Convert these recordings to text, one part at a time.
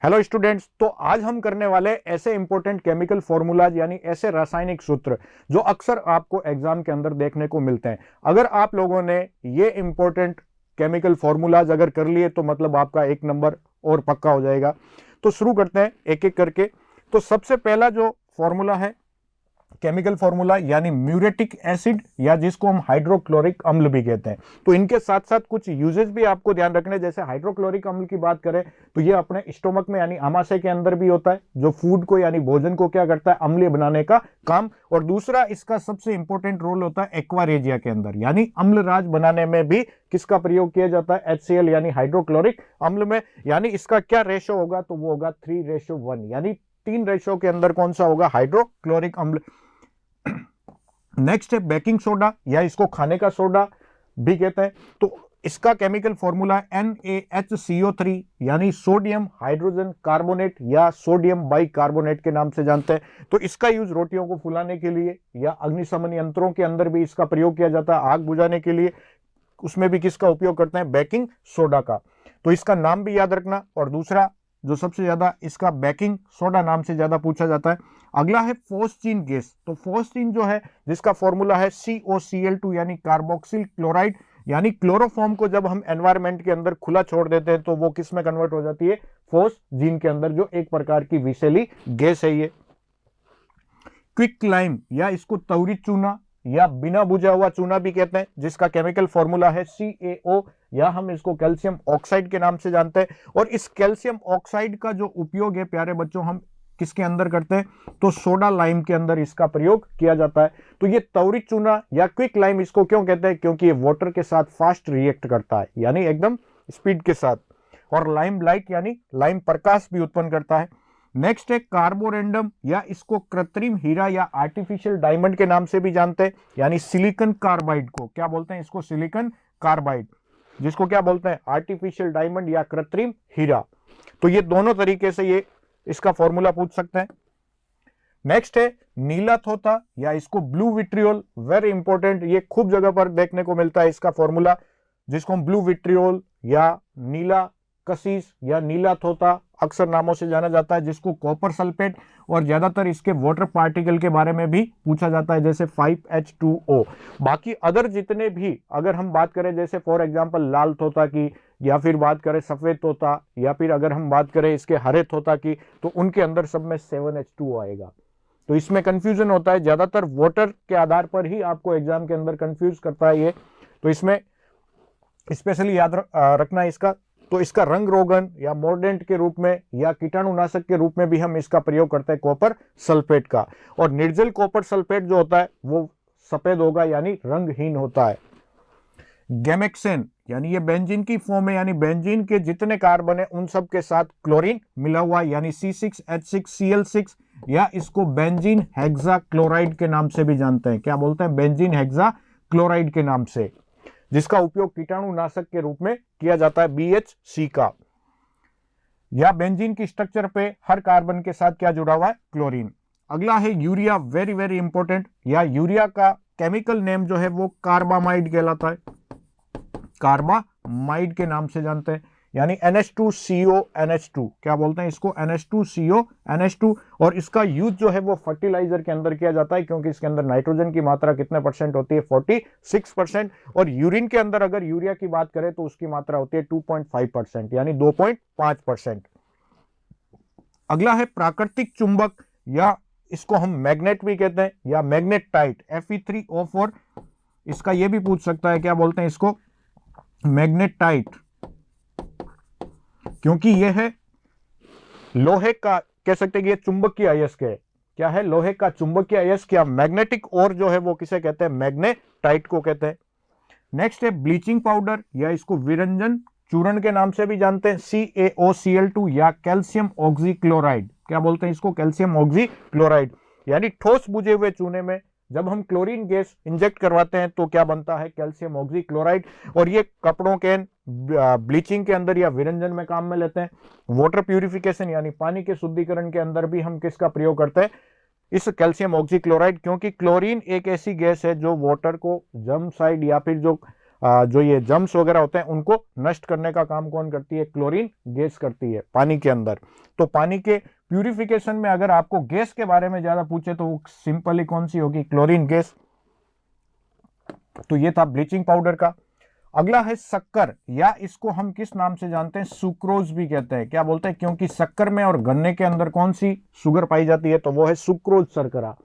Hello students, तो आज हम करने वाले ऐसे इंपॉर्टेंट केमिकल फॉर्मूलाज यानी ऐसे रासायनिक सूत्र जो अक्सर आपको एग्जाम के अंदर देखने को मिलते हैं। अगर आप लोगों ने ये इंपॉर्टेंट केमिकल फॉर्मूलाज अगर कर लिए तो मतलब आपका एक नंबर और पक्का हो जाएगा। तो शुरू करते हैं एक एक करके। तो सबसे पहला जो फॉर्मूला है केमिकल फॉर्मूला यानी म्यूरेटिक एसिड या जिसको हम हाइड्रोक्लोरिक अम्ल भी कहते हैं। तो इनके साथ साथ कुछ यूजेस भी आपको ध्यान रखने, जैसे हाइड्रोक्लोरिक अम्ल की बात करें तो ये अपने स्टोमक में यानी आमाशय के अंदर भी होता है, जो फूड को यानी भोजन को क्या करता है, अम्लीय बनाने का काम। और दूसरा इसका सबसे इंपॉर्टेंट रोल होता है एक्वारेजिया के अंदर यानी अम्लराज बनाने में भी किसका प्रयोग किया जाता है, HCl यानी हाइड्रोक्लोरिक अम्ल में। यानी इसका क्या रेशो होगा, तो वो होगा 3:1 यानी 3 रेशो के अंदर कौन सा होगा, हाइड्रोक्लोरिक अम्ल। नेक्स्ट है बेकिंग सोडा या इसको खाने का सोडा भी कहते हैं। तो इसका केमिकल फॉर्मूला है NaHCO3 यानी सोडियम हाइड्रोजन कार्बोनेट या सोडियम बाइकार्बोनेट के नाम से जानते हैं। तो इसका यूज रोटियों को फुलाने के लिए या अग्निशमन यंत्रों के अंदर भी इसका प्रयोग किया जाता है, आग बुझाने के लिए। उसमें भी किसका उपयोग करते हैं, बेकिंग सोडा का। तो इसका नाम भी याद रखना। और दूसरा जो सबसे ज्यादा इसका बेकिंग सोडा नाम से ज्यादा पूछा जाता है। अगला है फोस्टीन गैस। तो फोस्टीन जो है जिसका फॉर्मूला है COCl2 यानी कार्बोक्सिल क्लोराइड यानी क्लोरोफॉर्म को जब हम एनवायरमेंट के अंदर खुला छोड़ देते हैं तो वो किस में कन्वर्ट हो जाती है, फोस्जीन के अंदर, जो एक प्रकार की विषैली गैस है ये। क्विक लाइम या इसको त्वरित चूना या बिना बुझा हुआ चूना भी कहते हैं, जिसका केमिकल फॉर्मूला है CaO या हम इसको कैल्शियम ऑक्साइड के नाम से जानते हैं। और इस कैल्शियम ऑक्साइड का जो उपयोग है प्यारे बच्चों, हम किसके अंदर करते हैं, तो सोडा लाइम के अंदर इसका प्रयोग किया जाता है। तो ये त्वरित चूना या क्विक लाइम इसको क्यों कहते हैं, क्योंकि ये वाटर के साथ फास्ट रिएक्ट करता है यानी एकदम स्पीड के साथ। और लाइम लाइट यानी लाइम प्रकाश भी उत्पन्न करता है। नेक्स्ट है कार्बोरेंडम या इसको कृत्रिम हीरा या आर्टिफिशियल डायमंड के नाम से भी जानते हैं, यानी सिलिकॉन कार्बाइड को क्या बोलते हैं, इसको सिलिकॉन कार्बाइड, जिसको क्या बोलते हैं, आर्टिफिशियल डायमंड या कृत्रिम हीरा। तो ये दोनों तरीके से ये इसका फॉर्मूला पूछ सकते हैं। नेक्स्ट है नीला थोथा या इसको ब्लू विट्रियोल, वेरी इंपॉर्टेंट, ये खूब जगह पर देखने को मिलता है इसका फॉर्मूला, जिसको हम ब्लू विट्रियोल या नीला कसीस या नीला थोथा अक्सर नामों से जाना जाता है, जिसको कॉपर सल्फेट, और ज्यादातर इसके वाटर पार्टिकल के बारे में भी पूछा जाता है, जैसे 5H2O। बाकी अदर जितने भी अगर हम बात करें, जैसे फॉर एग्जांपल लाल तोता की, या फिर बात करें सफेद तोता, या फिर अगर हम बात करें इसके हरे तोता की, तो उनके अंदर सब में 7H2O आएगा। तो इसमें कंफ्यूजन होता है, ज्यादातर वाटर के आधार पर ही आपको एग्जाम के अंदर कंफ्यूज करता है ये। तो इसमें स्पेशली याद रखना इसका। तो इसका रंग रोगन या मोर्डेंट के रूप में या कीटाणुनाशक के रूप में भी हम इसका प्रयोग करते हैं कॉपर सल्फेट का। और निर्जल कॉपर सल्फेट जो होता है वो सफेद होगा यानी रंगहीन होता है। गैमेक्सेन यानी ये बेंजीन की फॉर्म है, यानी बेंजीन के जितने कार्बन है उन सब के साथ क्लोरीन मिला हुआ, यानी C6H6Cl6 या इसको बेंजीन हेक्सा क्लोराइड के नाम से भी जानते हैं। क्या बोलते हैं, बेंजीन हेक्सा क्लोराइड के नाम से, जिसका उपयोग कीटाणुनाशक के रूप में किया जाता है BHC का। या बेंजीन की स्ट्रक्चर पे हर कार्बन के साथ क्या जुड़ा हुआ है, क्लोरीन। अगला है यूरिया, वेरी वेरी इंपॉर्टेंट, या यूरिया का केमिकल नेम जो है वो कार्बामाइड कहलाता है, कार्बामाइड के नाम से जानते हैं, यानी NH2CONH2, क्या बोलते हैं इसको, NH2CONH2। और इसका यूज जो है वो फर्टिलाइजर के अंदर किया जाता है, क्योंकि इसके अंदर नाइट्रोजन की मात्रा कितने परसेंट होती है, 46%। और यूरिन के अंदर अगर यूरिया की बात करें तो उसकी मात्रा होती है 2.5% यानी 2.5%। अगला है प्राकृतिक चुंबक या इसको हम मैग्नेट भी कहते हैं, या मैग्नेटाइट Fe3O4, इसका ये भी पूछ सकता है, क्या बोलते हैं इसको, मैग्नेटाइट, क्योंकि यह है लोहे का, कह सकते हैं कि यह चुंबकीय अयस्क है। क्या है, लोहे का चुंबकीय अयस्क या मैग्नेटिक और जो है वो किसे कहते हैं, मैग्नेटाइट को कहते हैं। नेक्स्ट है ब्लीचिंग पाउडर या इसको विरंजन चूर्ण के नाम से भी जानते हैं, CaOCl2 या कैल्शियम ऑक्सीक्लोराइड, क्या बोलते हैं इसको, कैल्शियम ऑक्सीक्लोराइड, यानी ठोस बुझे हुए चूने में जब हम क्लोरीन गैस इंजेक्ट करवाते हैं तो क्या बनता है, कैल्शियम ऑक्सीक्लोराइड। और ये कपड़ों के ब्लीचिंग के अंदर या विरंजन में काम में लेते हैं। वाटर प्यूरिफिकेशन यानी पानी के शुद्धिकरण के अंदर भी हम किसका प्रयोग करते हैं, इस कैल्शियम ऑक्सीक्लोराइड, क्योंकि क्लोरीन एक ऐसी गैस है जो वाटर को जर्मसाइड या फिर जो जो ये जम्स वगैरह होते हैं उनको नष्ट करने का काम कौन करती है? क्लोरीन गैस करती है पानी के अंदर। तो पानी के प्यूरिफिकेशन में अगर आपको गैस के बारे में ज्यादा पूछे तो वो सिंपली कौन सी होगी? Chlorine gas. तो ये था ब्लीचिंग पाउडर का। अगला है शक्कर, या इसको हम किस नाम से जानते हैं? सुक्रोज भी कहते हैं। क्या बोलते हैं? क्योंकि शक्कर में और गन्ने के अंदर कौन सी शुगर पाई जाती है? तो वो है सुक्रोज शर्करा।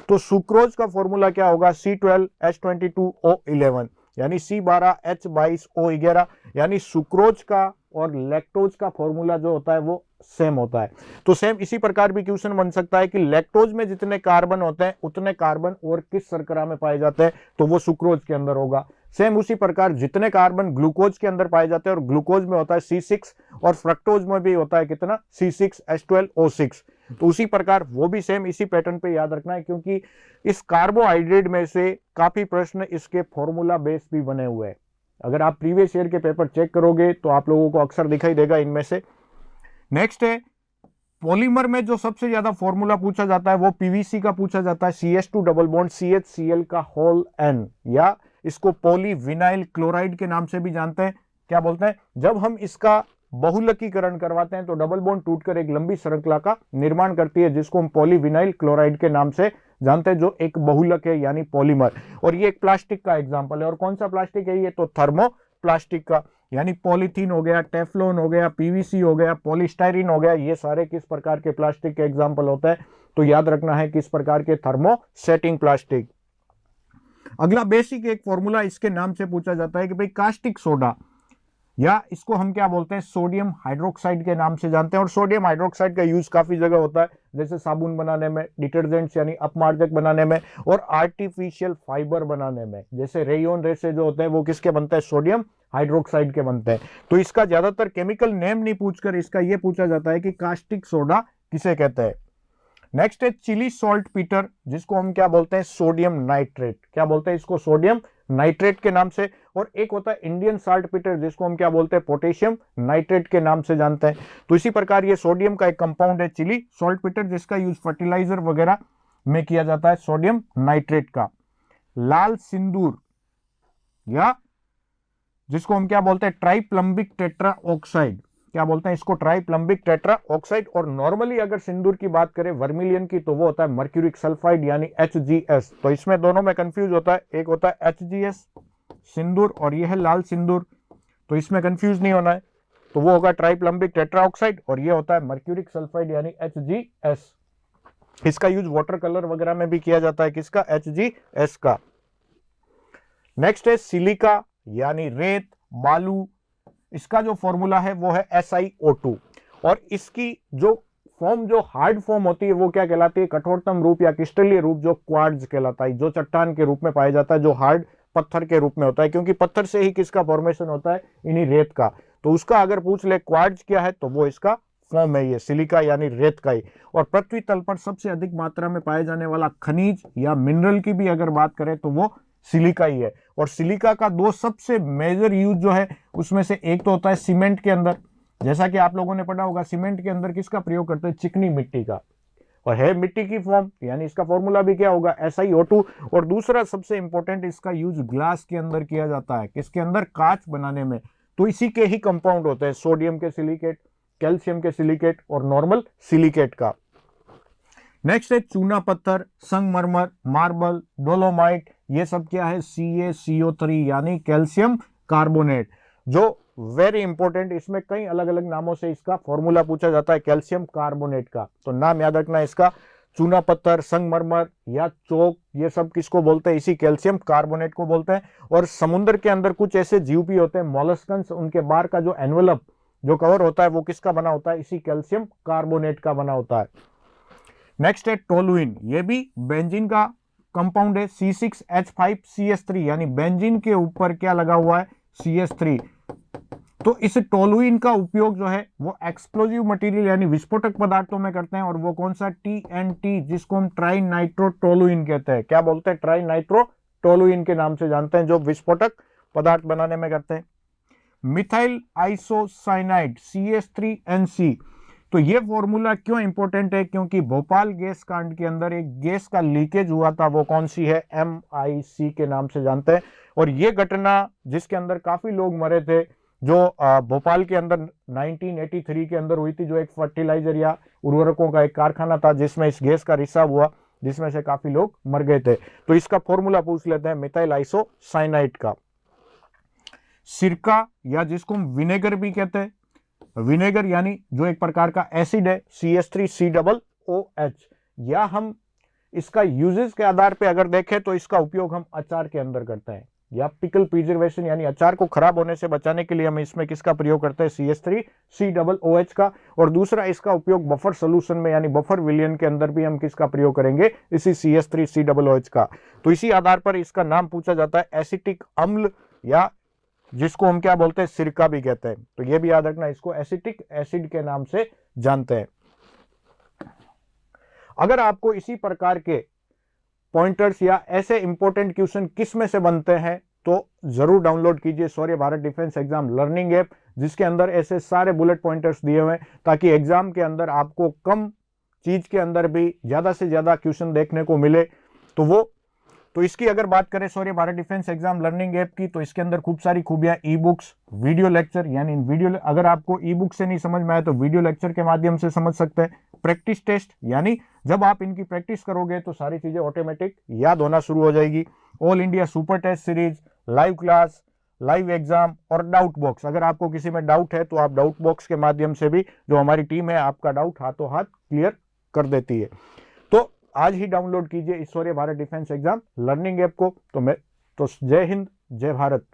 तो सुक्रोज का फॉर्मूला क्या होगा? C12H22O11 यानी C12H22O11, यानी सुक्रोज का और लैक्टोज का फॉर्मूला जो होता है वो सेम होता है। तो सेम इसी प्रकार भी क्वेश्चन बन सकता है कि लैक्टोज में जितने कार्बन होते हैं उतने कार्बन और किस शर्करा में पाए जाते हैं? तो वो सुक्रोज के अंदर होगा। सेम उसी प्रकार जितने कार्बन ग्लूकोज के अंदर पाए जाते हैं और ग्लूकोज में होता है C6 और फ्रक्टोज में भी होता है कितना? C6H12O6। तो उसी प्रकार वो भी सेम इसी पैटर्न पे याद रखना है, क्योंकि इस कार्बोहाइड्रेट में से काफी प्रश्न इसके फॉर्मूला बेस भी बने हुए हैं। अगर आप प्रीवियस ईयर के पेपर चेक करोगे तो आप लोगों को अक्सर दिखाई देगा इनमें से। नेक्स्ट है पॉलीमर में जो सबसे ज्यादा फॉर्मूला पूछा जाता है वो पीवीसी का पूछा जाता है। CH2 डबल बॉन्ड CHCl का होल N, या इसको पॉलीविनाइल क्लोराइड के नाम से भी जानते हैं। क्या बोलते हैं? जब हम इसका बहुलकीकरण करवाते हैं तो डबल बॉन्ड टूटकर एक लंबी श्रृंखला का निर्माण करती है, जिसको हम पॉलीविनाइल क्लोराइड के नाम से जानते हैं, जो एक बहुलक है यानी पॉलीमर। और ये एक प्लास्टिक का एग्जाम्पल है। और कौन सा प्लास्टिक है ये? तो थर्मो प्लास्टिक का, यानी पॉलीथीन हो गया, टेफ्लॉन हो गया, पीवीसी हो गया, पॉलीस्टाइरीन हो गया, ये सारे किस प्रकार के प्लास्टिक के एग्जाम्पल होता है? तो याद रखना है किस प्रकार के? Thermosetting plastic. अगला बेसिक एक फॉर्मूला इसके नाम से पूछा जाता है कि भाई कास्टिक सोडा, या इसको हम क्या बोलते हैं? सोडियम हाइड्रोक्साइड के नाम से जानते हैं। और सोडियम हाइड्रोक्साइड का यूज काफी जगह होता है, जैसे साबुन बनाने में, डिटर्जेंट्स यानी अपमार्जक बनाने में, और आर्टिफिशियल फाइबर बनाने में, जैसे रेयन रेसे जो होते हैं वो किसके बनते हैं? सोडियम हाइड्रोक्साइड के बनते हैं। तो इसका ज्यादातर केमिकल नेम नहीं पूछकर इसका यह पूछा जाता है कि कास्टिक सोडा किसे कहते हैं। नेक्स्ट है चिली सॉल्ट पीटर, जिसको हम क्या बोलते हैं? Sodium nitrate. क्या बोलते हैं इसको? सोडियम नाइट्रेट के नाम से। और एक होता है इंडियन साल्ट पीटर, जिसको हम क्या बोलते हैं? पोटेशियम नाइट्रेट के नाम से जानते हैं। तो इसी प्रकार ये सोडियम का एक कंपाउंड है चिली सॉल्ट पीटर, जिसका यूज फर्टिलाइजर वगैरह में किया जाता है, सोडियम नाइट्रेट का। लाल सिंदूर, या जिसको हम क्या बोलते हैं? ट्राइप्लम्बिक टेट्रा ऑक्साइड। क्या बोलते हैं इसको? ट्राइप्लम्बिक टेट्रा ऑक्साइड। और नॉर्मली अगर सिंदूर की बात करें वर्मिलियन की, तो वो होता है मर्क्यूरिक सल्फाइड यानी HGS। तो इसमें दोनों में कंफ्यूज होता है, एक होता है HGS सिंदूर और ये है लाल सिंदूर। तो इसमें कंफ्यूज नहीं होना है, तो वो होगा ट्राइप्लम्बिक टेट्रा ऑक्साइड, और ये होता है मर्क्यूरिक सल्फाइड यानी HGS। इसका यूज वाटर कलर वगैरह में भी किया जाता है, किसका? HGS का। नेक्स्ट है सिलिका यानी रेत, बालू। इसका जो फॉर्मूला है वो है SiO2। और इसकी जो फॉर्म, जो हार्ड फॉर्म होती है वो क्या कहलाती है? कठोरतम रूप या क्रिस्टलीय रूप, जो क्वार्ट्ज कहलाता है, जो चट्टान के रूप में पाया जाता है, जो हार्ड पत्थर के रूप में होता है, क्योंकि पत्थर से ही किसका फॉर्मेशन होता है? इन्हीं रेत का। तो उसका अगर पूछ ले क्वार्ट्ज क्या है, तो वो इसका फॉर्म है, ये सिलिका यानी रेत का ही। और पृथ्वी तल पर सबसे अधिक मात्रा में पाए जाने वाला खनिज या मिनरल की भी अगर बात करें तो वो सिलिका ही है। और सिलिका का दो सबसे मेजर यूज जो है उसमें से एक तो होता है सीमेंट के अंदर, जैसा कि आप लोगों ने पढ़ा होगा, सीमेंट के अंदर किसका प्रयोग करते हैं? चिकनी मिट्टी का, और है मिट्टी की फॉर्म, यानी इसका फॉर्मूला भी क्या होगा? SiO2। और दूसरा सबसे इंपॉर्टेंट, इसका यूज ग्लास के अंदर किया जाता है, किसके अंदर? कांच बनाने में। तो इसी के ही कंपाउंड होते हैं, सोडियम के सिलिकेट, कैल्शियम के सिलिकेट और नॉर्मल सिलिकेट का। नेक्स्ट है चूना पत्थर, संगमरमर, मार्बल, डोलोमाइट, ये सब क्या है? CaCO3 यानी कैल्शियम कार्बोनेट, जो वेरी इंपॉर्टेंट, इसमें कई अलग अलग नामों से इसका फॉर्मूला पूछा जाता है कैल्शियम कार्बोनेट का। तो नाम याद रखना है इसका, चूना पत्थर, संगमरमर या चौक, ये सब किसको बोलते हैं? इसी कैल्शियम कार्बोनेट को बोलते हैं। और समुद्र के अंदर कुछ ऐसे जीव भी होते हैं मॉलस्कन्स, उनके बाहर का जो एनवेलप, जो कवर होता है, वो किसका बना होता है? इसी कैल्शियम कार्बोनेट का बना होता है। नेक्स्ट है टोलुइन, ये भी बेंजीन का कंपाउंड है, C6H5CH3, यानी बेंजीन के ऊपर क्या लगा हुआ है? CH3। तो इस टोलुइन का उपयोग जो है वो एक्सप्लोजिव मटेरियल यानी विस्फोटक पदार्थों में करते हैं। और वो कौन सा? TNT, जिसको हम ट्राई नाइट्रोटोलुइन कहते हैं। क्या बोलते हैं? ट्राई नाइट्रोटोलुइन के नाम से जानते हैं, जो विस्फोटक पदार्थ बनाने में करते हैं। मिथाइल आइसोसाइनाइड CH3NC, तो ये फॉर्मूला क्यों इंपॉर्टेंट है, क्योंकि भोपाल गैस कांड के अंदर एक गैस का लीकेज हुआ था, वो कौन सी है, MIC के नाम से जानते हैं। और ये घटना जिसके अंदर काफी लोग मरे थे, जो भोपाल के अंदर 1983 के अंदर हुई थी, जो एक फर्टिलाइजर या उर्वरकों का एक कारखाना था जिसमें इस गैस का रिसाव हुआ, जिसमें से काफी लोग मर गए थे। तो इसका फॉर्मूला पूछ लेते हैं, मिथाइल आइसोसाइनाइड का। सिरका या जिसको हम विनेगर भी कहते हैं, विनेगर यानी जो एक प्रकार का एसिड है, CH3COOH, या हम इसका यूजेस के आधार पे अगर देखें तो इसका उपयोग हम अचार के अंदर करते हैं, या पिकल प्रिजर्वेशन यानी अचार को खराब होने से बचाने के लिए हम इसमें किसका प्रयोग करते हैं, CH3COOH का। और दूसरा इसका उपयोग बफर सोल्यूशन में यानी बफर विलियन के अंदर भी हम किसका प्रयोग करेंगे, इसी CH3COOH का। तो इसी आधार पर इसका नाम पूछा जाता है एसिटिक अम्ल, या जिसको हम क्या बोलते हैं, सिरका भी कहते हैं। तो ये भी याद रखना, इसको एसिटिक एसिड के नाम से जानते हैं। अगर आपको इसी प्रकार के पॉइंटर्स या ऐसे इंपॉर्टेंट क्वेश्चन किस में से बनते हैं, तो जरूर डाउनलोड कीजिए Shaurya Bharat defence exam learning app, जिसके अंदर ऐसे सारे बुलेट पॉइंटर्स दिए हुए हैं, ताकि एग्जाम के अंदर आपको कम चीज के अंदर भी ज्यादा से ज्यादा क्वेश्चन देखने को मिले। तो इसकी अगर बात करें Shaurya Bharat defence exam learning app की, तो इसके अंदर खूब सारी खूबियां, ई बुक्स, वीडियो लेक्चर, यानी वीडियो, अगर आपको ई बुक से नहीं समझ में आए तो वीडियो लेक्चर के माध्यम से समझ सकते हैं। प्रैक्टिस टेस्ट, यानी जब आप इनकी प्रैक्टिस करोगे तो सारी चीजें ऑटोमेटिक याद होना शुरू हो जाएगी। All India super test series, live class, live exam और डाउट बॉक्स। अगर आपको किसी में डाउट है तो आप डाउट बॉक्स के माध्यम से भी, जो हमारी टीम है, आपका डाउट हाथों हाथ क्लियर कर देती है। तो आज ही डाउनलोड कीजिए इस Shaurya Bharat defence exam learning app को। तो जय हिंद, जय भारत।